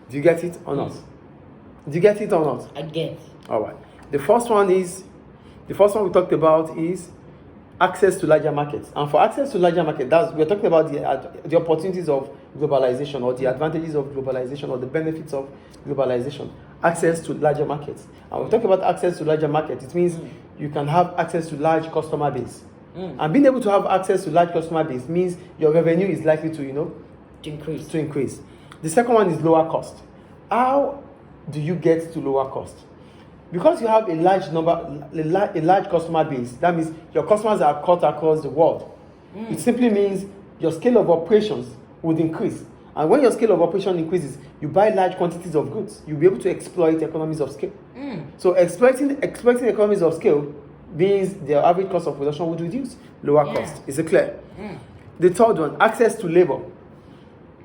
Do you get it or not? Do you get it or not? I get. All right. The first one we talked about is access to larger markets. And for access to larger markets, we're talking about the opportunities of globalization, or the advantages of globalization, or the benefits of globalization. Access to larger markets. And we're talking about access to larger markets. It means you can have access to large customer base. And being able to have access to large customer base means your revenue is likely to increase. The second one is lower cost. How do you get to lower cost? Because you have a large customer base, that means your customers are cut across the world. It simply means your scale of operations would increase. And when your scale of operation increases, you buy large quantities of goods. You'll be able to exploit economies of scale. So exploiting economies of scale means the average cost of production would reduce. Lower cost. Is it clear? The third one, access to labor.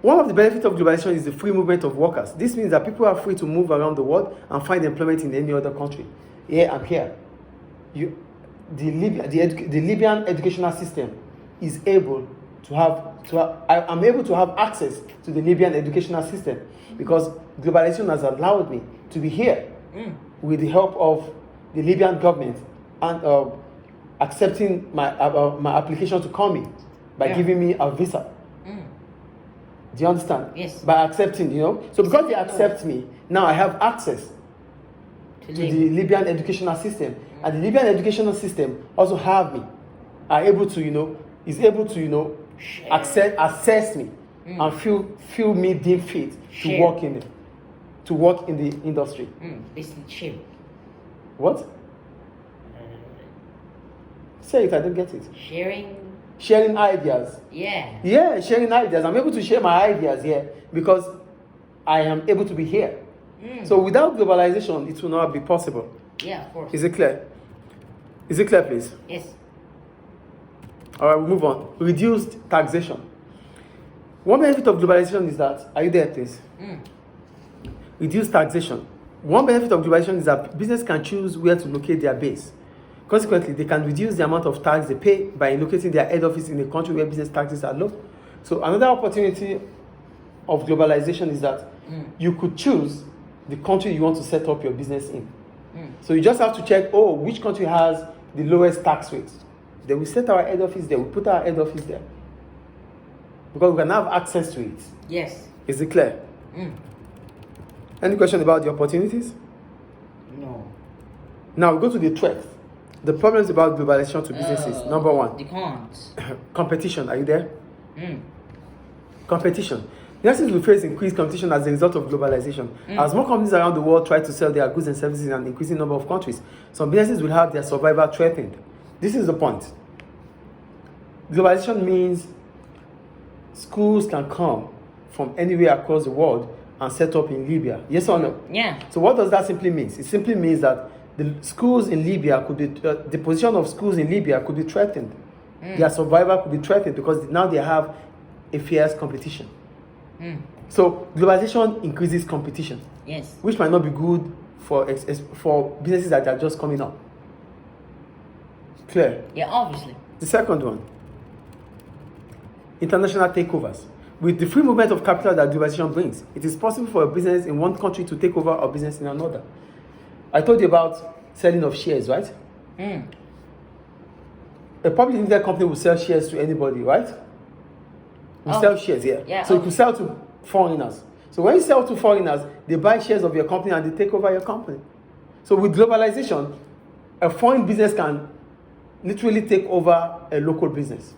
One of the benefits of globalization is the free movement of workers. This means that people are free to move around the world and find employment in any other country. Here and here. The Libyan educational system is able to I'm able to have access to the Libyan educational system because globalization has allowed me to be here with the help of the Libyan government and accepting my application to come in by giving me a visa. Do you understand? Yes. By accepting, So because they accept me, now I have access to the Libyan educational system. And the Libyan educational system also is able to, assess me and feel me deemed fit to work in the industry. Basically, share. What? Say it, I don't get it. Sharing ideas. Yeah, sharing ideas. I'm able to share my ideas here because I am able to be here. So without globalization, it will not be possible. Yeah, of course. Is it clear? Is it clear, please? Yes. All right, we'll move on. Reduced taxation. One benefit of globalization is that, are you there, please? Reduced taxation. One benefit of globalization is that business can choose where to locate their base. Consequently, they can reduce the amount of tax they pay by locating their head office in a country where business taxes are low. So another opportunity of globalization is that you could choose the country you want to set up your business in. So you just have to check, which country has the lowest tax rates. Then we set our head office there, we put our head office there. Because we can have access to it. Yes. Is it clear? Any question about the opportunities? No. Now we go to the threats. The problems about globalization to businesses. Number one. The cons. Competition. Are you there? Competition. Businesses will face increased competition as a result of globalization. As more companies around the world try to sell their goods and services in an increasing number of countries, some businesses will have their survival threatened. This is the point. Globalization means schools can come from anywhere across the world and set up in Libya. Yes or no? Yeah. So what does that simply mean? It simply means that the schools in Libya could be, the position of schools in Libya could be threatened. Their survival could be threatened because now they have a fierce competition. So globalization increases competition. Yes. Which might not be good for businesses that are just coming up. Clear? Yeah, obviously. The second one, international takeovers. With the free movement of capital that globalization brings, it is possible for a business in one country to take over a business in another. I told you about selling of shares, right? A public limited company will sell shares to anybody, right? We sell shares, yeah. So you could sell to foreigners. So when you sell to foreigners, they buy shares of your company and they take over your company. So with globalization, a foreign business can literally take over a local business.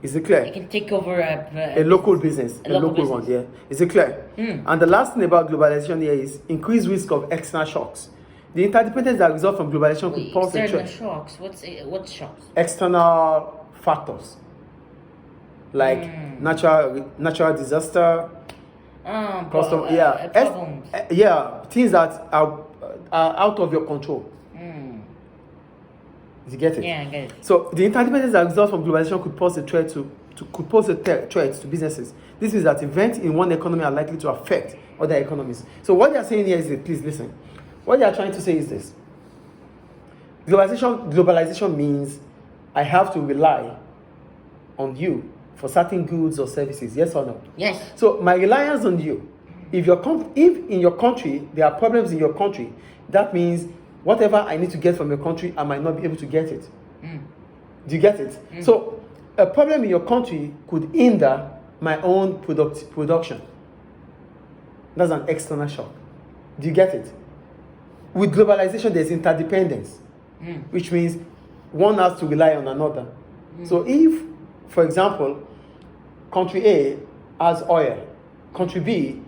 Is it clear? It can take over a local business, a local one, yeah. Is it clear? And the last thing about globalization here is increased risk of external shocks. The interdependence that result from globalization could pose a threat. Shocks? What shocks? External factors like natural disaster, problems. Things that are out of your control. Did you get it? Yeah, I get it. So the interdependence that results from globalization could pose a threat to businesses. This means that events in one economy are likely to affect other economies. So what they are saying here is that, please listen. What they are trying to say is this. Globalization means I have to rely on you for certain goods or services. Yes or no? Yes. So my reliance on you If in your country there are problems in your country, that means whatever I need to get from your country, I might not be able to get it. Do you get it? So a problem in your country could hinder my own production. That's an external shock. Do you get it? With globalization, there's interdependence, which means one has to rely on another. So if, for example, country A has oil, country B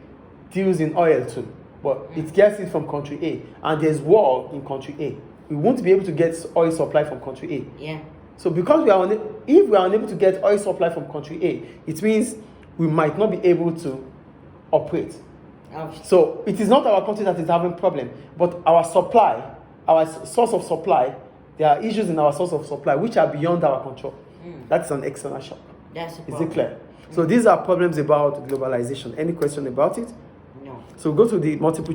deals in oil too, but it gets it from country A, and there's war in country A, we won't be able to get oil supply from country A. Yeah. So because if we are unable to get oil supply from country A, it means we might not be able to operate. So it is not our country that is having problem, but our supply, our source of supply, there are issues in our source of supply which are beyond our control. That's an external shock. That's a Is problem. it clear? So these are problems about globalization. Any question about it? No. So go to the multiple